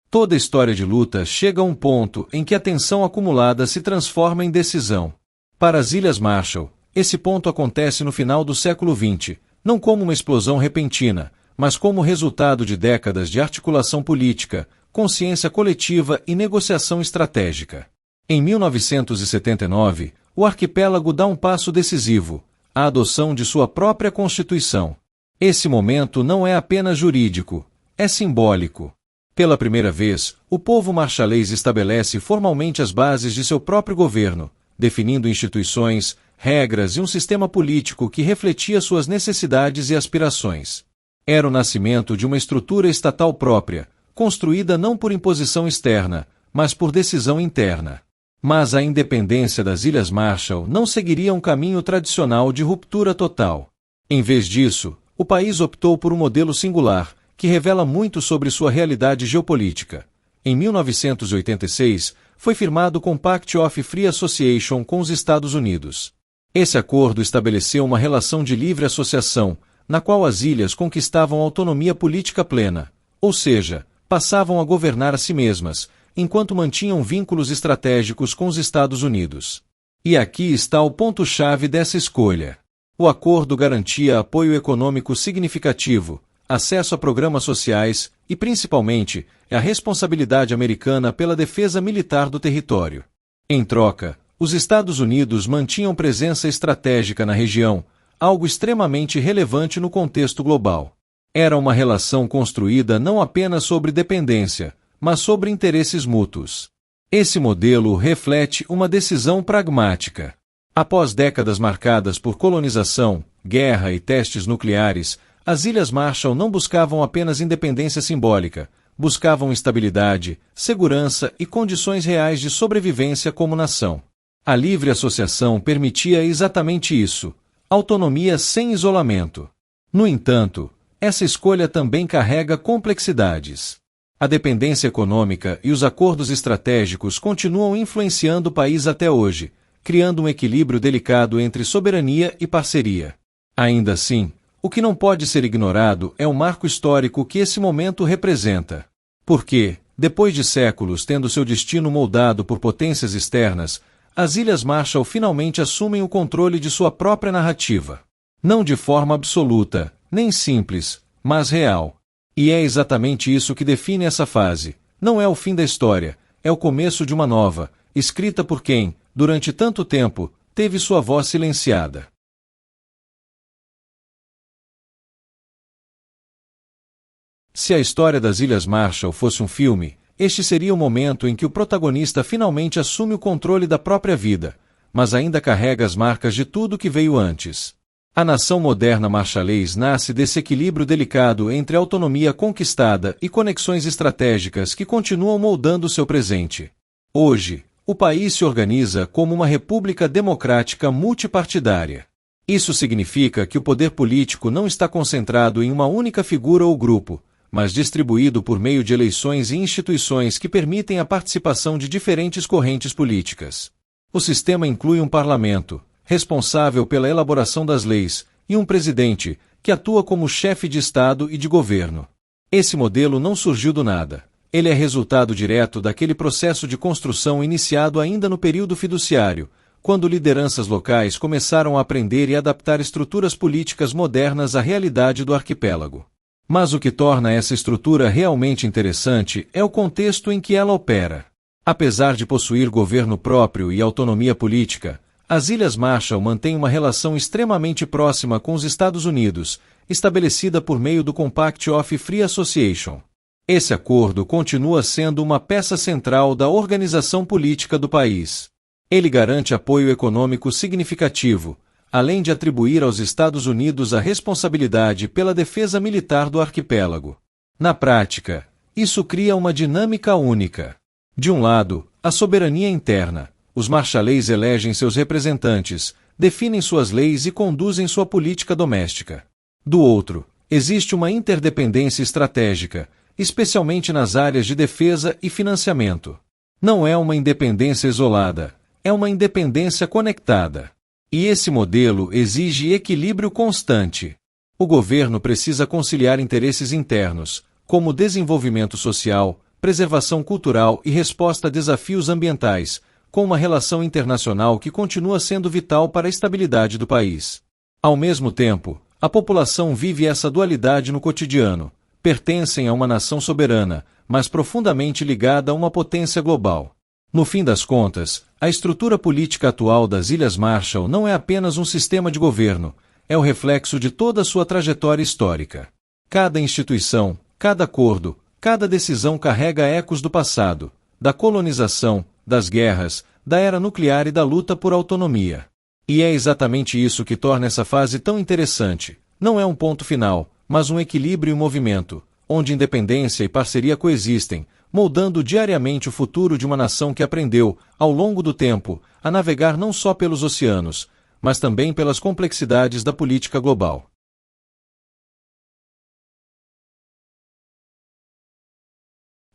A: Toda história de luta chega a um ponto em que a tensão acumulada se transforma em decisão. Para as Ilhas Marshall, esse ponto acontece no final do século XX, não como uma explosão repentina, mas como resultado de décadas de articulação política, consciência coletiva e negociação estratégica. Em 1979, o arquipélago dá um passo decisivo, a adoção de sua própria Constituição. Esse momento não é apenas jurídico, é simbólico. Pela primeira vez, o povo marchalês estabelece formalmente as bases de seu próprio governo, definindo instituições, regras e um sistema político que refletia suas necessidades e aspirações. Era o nascimento de uma estrutura estatal própria, construída não por imposição externa, mas por decisão interna. Mas a independência das Ilhas Marshall não seguiria um caminho tradicional de ruptura total. Em vez disso, o país optou por um modelo singular, que revela muito sobre sua realidade geopolítica. Em 1986, foi firmado o Compact of Free Association com os Estados Unidos. Esse acordo estabeleceu uma relação de livre associação, na qual as ilhas conquistavam autonomia política plena, ou seja, passavam a governar a si mesmas, enquanto mantinham vínculos estratégicos com os Estados Unidos. E aqui está o ponto-chave dessa escolha. O acordo garantia apoio econômico significativo, acesso a programas sociais e, principalmente, a responsabilidade americana pela defesa militar do território. Em troca, os Estados Unidos mantinham presença estratégica na região, algo extremamente relevante no contexto global. Era uma relação construída não apenas sobre dependência, mas sobre interesses mútuos. Esse modelo reflete uma decisão pragmática. Após décadas marcadas por colonização, guerra e testes nucleares, as Ilhas Marshall não buscavam apenas independência simbólica, buscavam estabilidade, segurança e condições reais de sobrevivência como nação. A livre associação permitia exatamente isso, autonomia sem isolamento. No entanto, essa escolha também carrega complexidades. A dependência econômica e os acordos estratégicos continuam influenciando o país até hoje, criando um equilíbrio delicado entre soberania e parceria. Ainda assim, o que não pode ser ignorado é o marco histórico que esse momento representa. Porque, depois de séculos tendo seu destino moldado por potências externas, as Ilhas Marshall finalmente assumem o controle de sua própria narrativa. Não de forma absoluta, nem simples, mas real. E é exatamente isso que define essa fase. Não é o fim da história, é o começo de uma nova, escrita por quem, durante tanto tempo, teve sua voz silenciada. Se a história das Ilhas Marshall fosse um filme, este seria o momento em que o protagonista finalmente assume o controle da própria vida, mas ainda carrega as marcas de tudo que veio antes. A nação moderna marchalês nasce desse equilíbrio delicado entre autonomia conquistada e conexões estratégicas que continuam moldando seu presente. Hoje, o país se organiza como uma república democrática multipartidária. Isso significa que o poder político não está concentrado em uma única figura ou grupo, mas distribuído por meio de eleições e instituições que permitem a participação de diferentes correntes políticas. O sistema inclui um parlamento, responsável pela elaboração das leis, e um presidente, que atua como chefe de Estado e de governo. Esse modelo não surgiu do nada. Ele é resultado direto daquele processo de construção iniciado ainda no período fiduciário, quando lideranças locais começaram a aprender e adaptar estruturas políticas modernas à realidade do arquipélago. Mas o que torna essa estrutura realmente interessante é o contexto em que ela opera. Apesar de possuir governo próprio e autonomia política, as Ilhas Marshall mantêm uma relação extremamente próxima com os Estados Unidos, estabelecida por meio do Compact of Free Association. Esse acordo continua sendo uma peça central da organização política do país. Ele garante apoio econômico significativo, além de atribuir aos Estados Unidos a responsabilidade pela defesa militar do arquipélago. Na prática, isso cria uma dinâmica única. De um lado, a soberania interna. Os marshaleis elegem seus representantes, definem suas leis e conduzem sua política doméstica. Do outro, existe uma interdependência estratégica, especialmente nas áreas de defesa e financiamento. Não é uma independência isolada, é uma independência conectada. E esse modelo exige equilíbrio constante. O governo precisa conciliar interesses internos, como desenvolvimento social, preservação cultural e resposta a desafios ambientais, com uma relação internacional que continua sendo vital para a estabilidade do país. Ao mesmo tempo, a população vive essa dualidade no cotidiano. Pertencem a uma nação soberana, mas profundamente ligada a uma potência global. No fim das contas, a estrutura política atual das Ilhas Marshall não é apenas um sistema de governo, é o reflexo de toda a sua trajetória histórica. Cada instituição, cada acordo, cada decisão carrega ecos do passado, da colonização, das guerras, da era nuclear e da luta por autonomia. E é exatamente isso que torna essa fase tão interessante. Não é um ponto final, mas um equilíbrio em movimento, onde independência e parceria coexistem, moldando diariamente o futuro de uma nação que aprendeu, ao longo do tempo, a navegar não só pelos oceanos, mas também pelas complexidades da política global.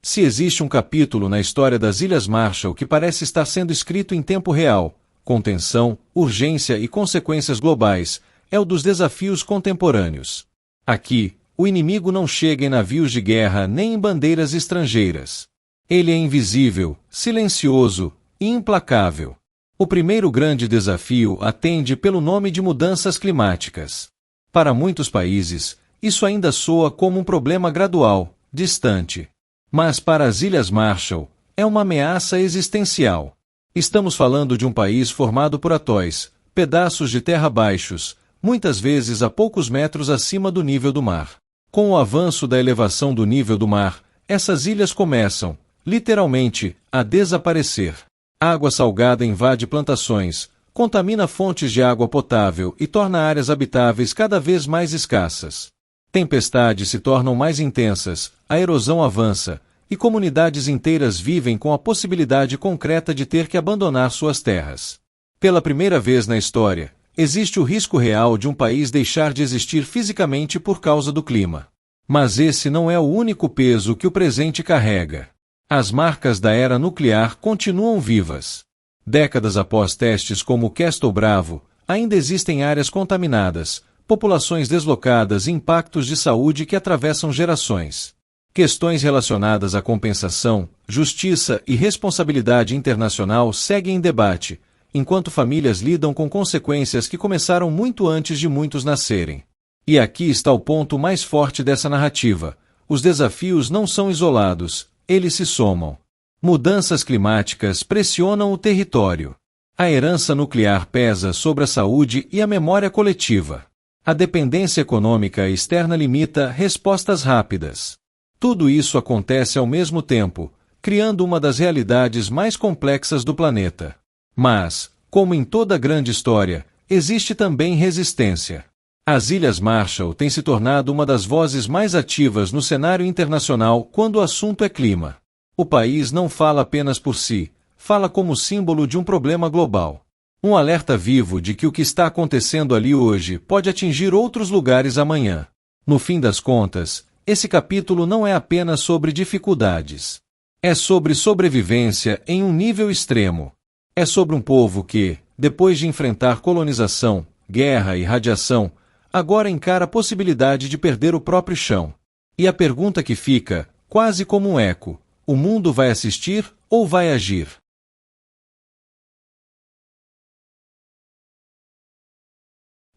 A: Se existe um capítulo na história das Ilhas Marshall que parece estar sendo escrito em tempo real, com tensão, urgência e consequências globais, é o dos desafios contemporâneos. Aqui, o inimigo não chega em navios de guerra nem em bandeiras estrangeiras. Ele é invisível, silencioso e implacável. O primeiro grande desafio atende pelo nome de mudanças climáticas. Para muitos países, isso ainda soa como um problema gradual, distante. Mas para as Ilhas Marshall, é uma ameaça existencial. Estamos falando de um país formado por atóis, pedaços de terra baixos, muitas vezes a poucos metros acima do nível do mar. Com o avanço da elevação do nível do mar, essas ilhas começam, literalmente, a desaparecer. Água salgada invade plantações, contamina fontes de água potável e torna áreas habitáveis cada vez mais escassas. Tempestades se tornam mais intensas, a erosão avança, e comunidades inteiras vivem com a possibilidade concreta de ter que abandonar suas terras. Pela primeira vez na história, existe o risco real de um país deixar de existir fisicamente por causa do clima. Mas esse não é o único peso que o presente carrega. As marcas da era nuclear continuam vivas. Décadas após testes como o Castle Bravo, ainda existem áreas contaminadas, populações deslocadas e impactos de saúde que atravessam gerações. Questões relacionadas à compensação, justiça e responsabilidade internacional seguem em debate, enquanto famílias lidam com consequências que começaram muito antes de muitos nascerem. E aqui está o ponto mais forte dessa narrativa. Os desafios não são isolados, eles se somam. Mudanças climáticas pressionam o território. A herança nuclear pesa sobre a saúde e a memória coletiva. A dependência econômica externa limita respostas rápidas. Tudo isso acontece ao mesmo tempo, criando uma das realidades mais complexas do planeta. Mas, como em toda grande história, existe também resistência. As Ilhas Marshall têm se tornado uma das vozes mais ativas no cenário internacional quando o assunto é clima. O país não fala apenas por si, fala como símbolo de um problema global. Um alerta vivo de que o que está acontecendo ali hoje pode atingir outros lugares amanhã. No fim das contas, esse capítulo não é apenas sobre dificuldades. É sobre sobrevivência em um nível extremo. É sobre um povo que, depois de enfrentar colonização, guerra e radiação, agora encara a possibilidade de perder o próprio chão. E a pergunta que fica, quase como um eco: o mundo vai assistir ou vai agir?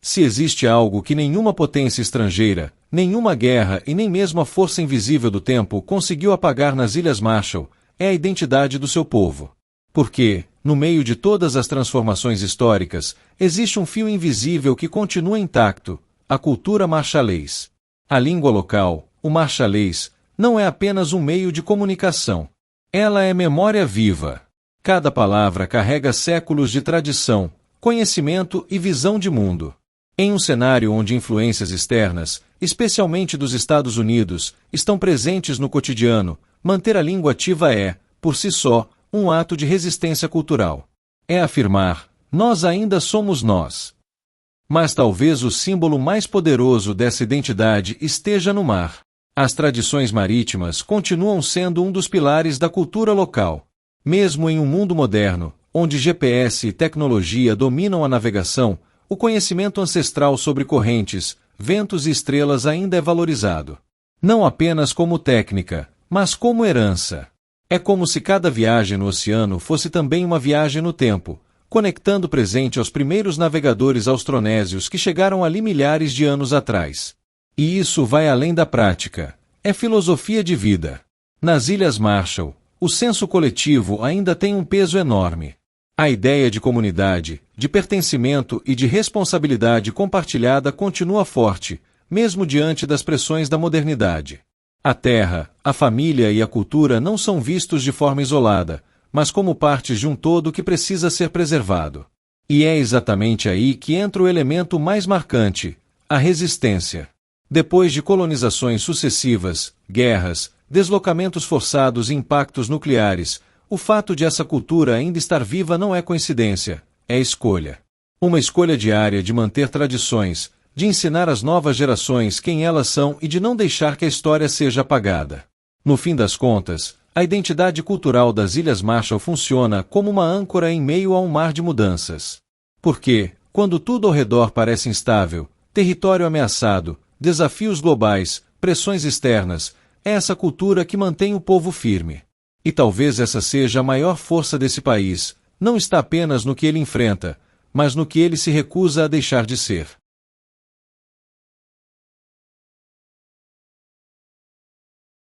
A: Se existe algo que nenhuma potência estrangeira, nenhuma guerra e nem mesmo a força invisível do tempo conseguiu apagar nas Ilhas Marshall, é a identidade do seu povo. Porque, no meio de todas as transformações históricas, existe um fio invisível que continua intacto: a cultura marchalês. A língua local, o marchalês, não é apenas um meio de comunicação. Ela é memória viva. Cada palavra carrega séculos de tradição, conhecimento e visão de mundo. Em um cenário onde influências externas, especialmente dos Estados Unidos, estão presentes no cotidiano, manter a língua ativa é, por si só, um ato de resistência cultural. É afirmar: nós ainda somos nós. Mas talvez o símbolo mais poderoso dessa identidade esteja no mar. As tradições marítimas continuam sendo um dos pilares da cultura local. Mesmo em um mundo moderno, onde GPS e tecnologia dominam a navegação, o conhecimento ancestral sobre correntes, ventos e estrelas ainda é valorizado. Não apenas como técnica, mas como herança. É como se cada viagem no oceano fosse também uma viagem no tempo, conectando o presente aos primeiros navegadores austronésios que chegaram ali milhares de anos atrás. E isso vai além da prática. É filosofia de vida. Nas Ilhas Marshall, o senso coletivo ainda tem um peso enorme. A ideia de comunidade, de pertencimento e de responsabilidade compartilhada continua forte, mesmo diante das pressões da modernidade. A terra, a família e a cultura não são vistos de forma isolada, mas como partes de um todo que precisa ser preservado. E é exatamente aí que entra o elemento mais marcante: a resistência. Depois de colonizações sucessivas, guerras, deslocamentos forçados e impactos nucleares, o fato de essa cultura ainda estar viva não é coincidência, é escolha. Uma escolha diária de manter tradições, de ensinar às novas gerações quem elas são e de não deixar que a história seja apagada. No fim das contas, a identidade cultural das Ilhas Marshall funciona como uma âncora em meio a um mar de mudanças. Porque, quando tudo ao redor parece instável, território ameaçado, desafios globais, pressões externas, é essa cultura que mantém o povo firme. E talvez essa seja a maior força desse país, não está apenas no que ele enfrenta, mas no que ele se recusa a deixar de ser.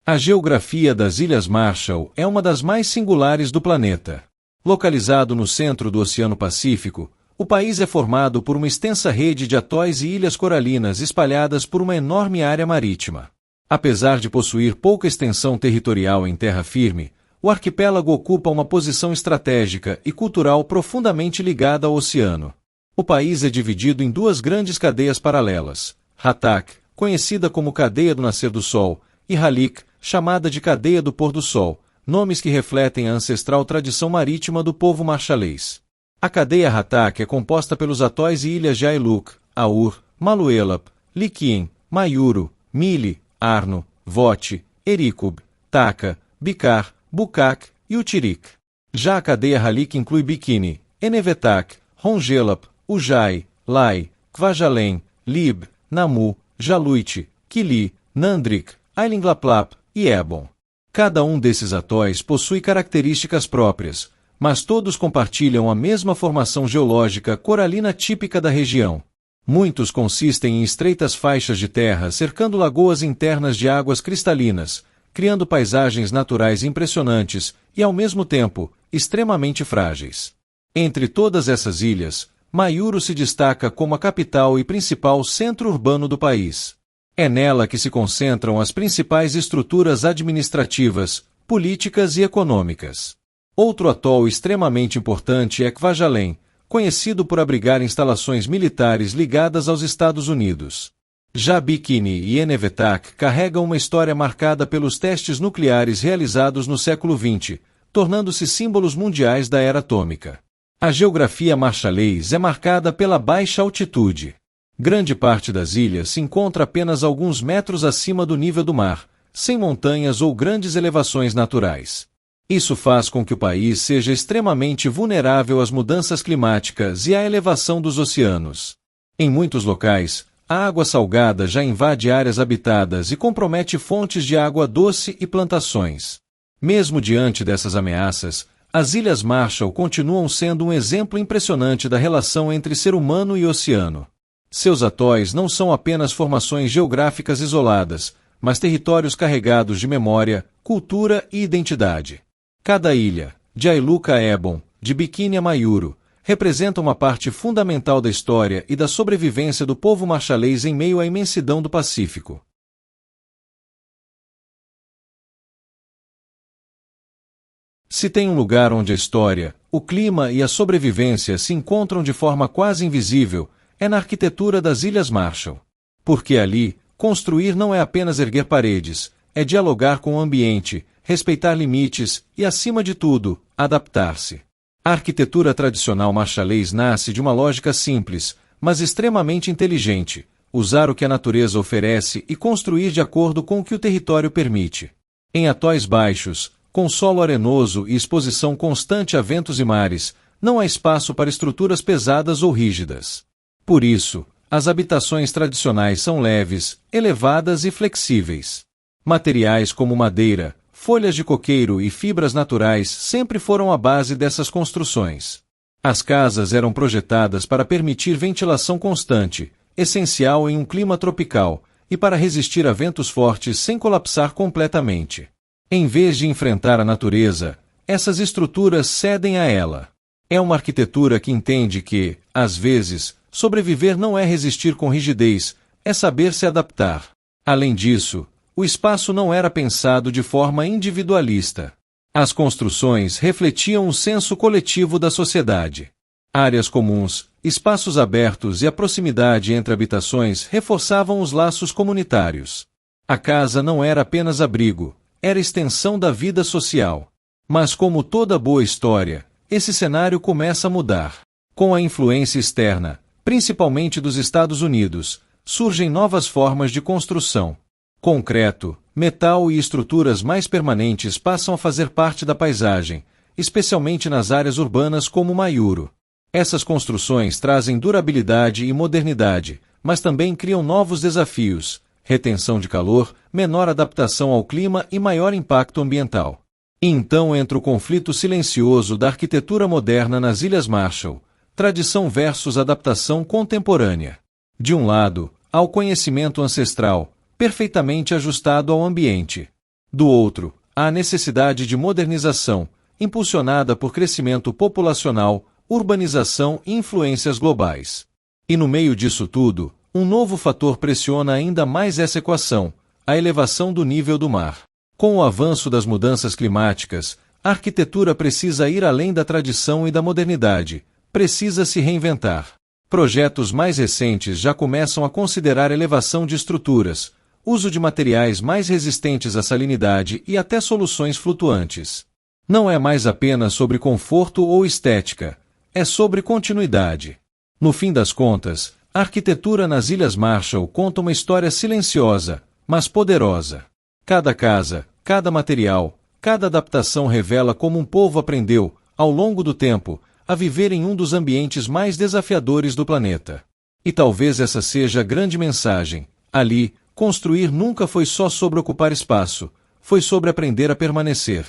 A: A geografia das Ilhas Marshall é uma das mais singulares do planeta. Localizado no centro do Oceano Pacífico, o país é formado por uma extensa rede de atóis e ilhas coralinas espalhadas por uma enorme área marítima. Apesar de possuir pouca extensão territorial em terra firme, o arquipélago ocupa uma posição estratégica e cultural profundamente ligada ao oceano. O país é dividido em duas grandes cadeias paralelas: Hatak, conhecida como Cadeia do Nascer do Sol, e Halik, chamada de Cadeia do Pôr do Sol, nomes que refletem a ancestral tradição marítima do povo marchalês. A cadeia Hatak é composta pelos atóis e ilhas de Ailuk, Aur, Maluelap, Liquim, Mayuru, Mili, Arno, Vote, Ericub, Taka, Bicar, Bukak e Utirik. Já a cadeia Halik inclui Bikini, Enevetak, Rongelap, Ujai, Lai, Kvajalem, Lib, Namu, Jaluite, Kili, Nandrik, Ailinglaplap e Ebon. Cada um desses atóis possui características próprias, mas todos compartilham a mesma formação geológica coralina típica da região. Muitos consistem em estreitas faixas de terra cercando lagoas internas de águas cristalinas, criando paisagens naturais impressionantes e, ao mesmo tempo, extremamente frágeis. Entre todas essas ilhas, Mayuru se destaca como a capital e principal centro urbano do país. É nela que se concentram as principais estruturas administrativas, políticas e econômicas. Outro atol extremamente importante é Kvajalem, conhecido por abrigar instalações militares ligadas aos Estados Unidos. Já Bikini e Enevetak carregam uma história marcada pelos testes nucleares realizados no século XX, tornando-se símbolos mundiais da era atômica. A geografia marchalês é marcada pela baixa altitude. Grande parte das ilhas se encontra apenas alguns metros acima do nível do mar, sem montanhas ou grandes elevações naturais. Isso faz com que o país seja extremamente vulnerável às mudanças climáticas e à elevação dos oceanos. Em muitos locais, a água salgada já invade áreas habitadas e compromete fontes de água doce e plantações. Mesmo diante dessas ameaças, as Ilhas Marshall continuam sendo um exemplo impressionante da relação entre ser humano e oceano. Seus atóis não são apenas formações geográficas isoladas, mas territórios carregados de memória, cultura e identidade. Cada ilha, de Ailuk a Ebon, de Bikini a Mayuru, representa uma parte fundamental da história e da sobrevivência do povo marchalês em meio à imensidão do Pacífico. Se tem um lugar onde a história, o clima e a sobrevivência se encontram de forma quase invisível, é na arquitetura das Ilhas Marshall. Porque ali, construir não é apenas erguer paredes, é dialogar com o ambiente, respeitar limites e, acima de tudo, adaptar-se. A arquitetura tradicional marchalês nasce de uma lógica simples, mas extremamente inteligente: usar o que a natureza oferece e construir de acordo com o que o território permite. Em atóis baixos, com solo arenoso e exposição constante a ventos e mares, não há espaço para estruturas pesadas ou rígidas. Por isso, as habitações tradicionais são leves, elevadas e flexíveis. Materiais como madeira, folhas de coqueiro e fibras naturais sempre foram a base dessas construções. As casas eram projetadas para permitir ventilação constante, essencial em um clima tropical, e para resistir a ventos fortes sem colapsar completamente. Em vez de enfrentar a natureza, essas estruturas cedem a ela. É uma arquitetura que entende que, às vezes, sobreviver não é resistir com rigidez, é saber se adaptar. Além disso, o espaço não era pensado de forma individualista. As construções refletiam o senso coletivo da sociedade. Áreas comuns, espaços abertos e a proximidade entre habitações reforçavam os laços comunitários. A casa não era apenas abrigo, era extensão da vida social. Mas como toda boa história, esse cenário começa a mudar. Com a influência externa, principalmente dos Estados Unidos, surgem novas formas de construção. Concreto, metal e estruturas mais permanentes passam a fazer parte da paisagem, especialmente nas áreas urbanas como Mayuro. Essas construções trazem durabilidade e modernidade, mas também criam novos desafios: retenção de calor, menor adaptação ao clima e maior impacto ambiental. E então entra o conflito silencioso da arquitetura moderna nas Ilhas Marshall, tradição versus adaptação contemporânea. De um lado, há o conhecimento ancestral, perfeitamente ajustado ao ambiente. Do outro, há a necessidade de modernização, impulsionada por crescimento populacional, urbanização e influências globais. E no meio disso tudo, um novo fator pressiona ainda mais essa equação: a elevação do nível do mar. Com o avanço das mudanças climáticas, a arquitetura precisa ir além da tradição e da modernidade, precisa se reinventar. Projetos mais recentes já começam a considerar elevação de estruturas, uso de materiais mais resistentes à salinidade e até soluções flutuantes. Não é mais apenas sobre conforto ou estética, é sobre continuidade. No fim das contas, a arquitetura nas Ilhas Marshall conta uma história silenciosa, mas poderosa. Cada casa, cada material, cada adaptação revela como um povo aprendeu, ao longo do tempo, a viver em um dos ambientes mais desafiadores do planeta. E talvez essa seja a grande mensagem: ali, construir nunca foi só sobre ocupar espaço, foi sobre aprender a permanecer.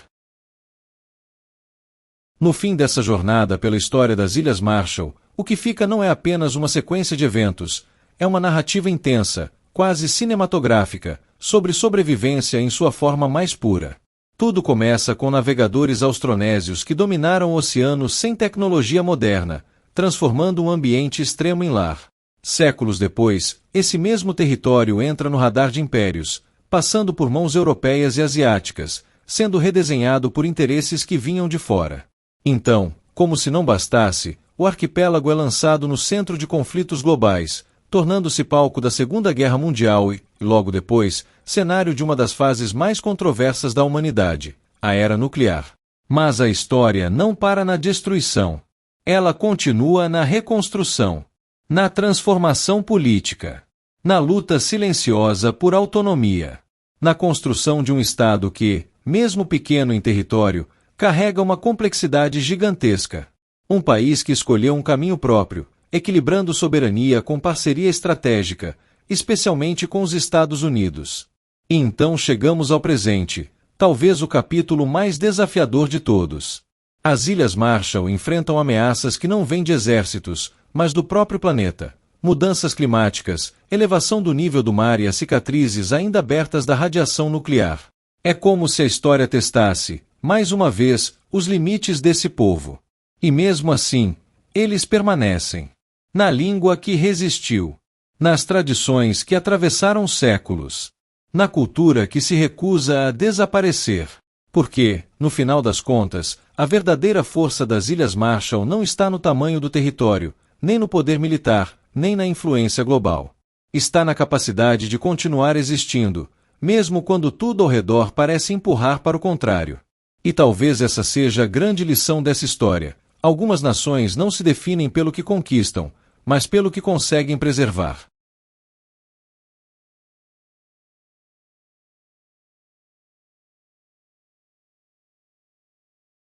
A: No fim dessa jornada pela história das Ilhas Marshall, o que fica não é apenas uma sequência de eventos, é uma narrativa intensa, quase cinematográfica, sobre sobrevivência em sua forma mais pura. Tudo começa com navegadores austronésios que dominaram o oceano sem tecnologia moderna, transformando um ambiente extremo em lar. Séculos depois, esse mesmo território entra no radar de impérios, passando por mãos europeias e asiáticas, sendo redesenhado por interesses que vinham de fora. Então, como se não bastasse, o arquipélago é lançado no centro de conflitos globais, tornando-se palco da Segunda Guerra Mundial e, logo depois, cenário de uma das fases mais controversas da humanidade, a Era Nuclear. Mas a história não para na destruição. Ela continua na reconstrução, na transformação política, na luta silenciosa por autonomia, na construção de um Estado que, mesmo pequeno em território, carrega uma complexidade gigantesca. Um país que escolheu um caminho próprio, equilibrando soberania com parceria estratégica, especialmente com os Estados Unidos. E então chegamos ao presente, talvez o capítulo mais desafiador de todos. As Ilhas Marshall enfrentam ameaças que não vêm de exércitos, mas do próprio planeta. Mudanças climáticas, elevação do nível do mar e as cicatrizes ainda abertas da radiação nuclear. É como se a história testasse, mais uma vez, os limites desse povo. E mesmo assim, eles permanecem. Na língua que resistiu, nas tradições que atravessaram séculos, na cultura que se recusa a desaparecer. Porque, no final das contas, a verdadeira força das Ilhas Marshall não está no tamanho do território, nem no poder militar, nem na influência global. Está na capacidade de continuar existindo, mesmo quando tudo ao redor parece empurrar para o contrário. E talvez essa seja a grande lição dessa história. Algumas nações não se definem pelo que conquistam, mas pelo que conseguem preservar.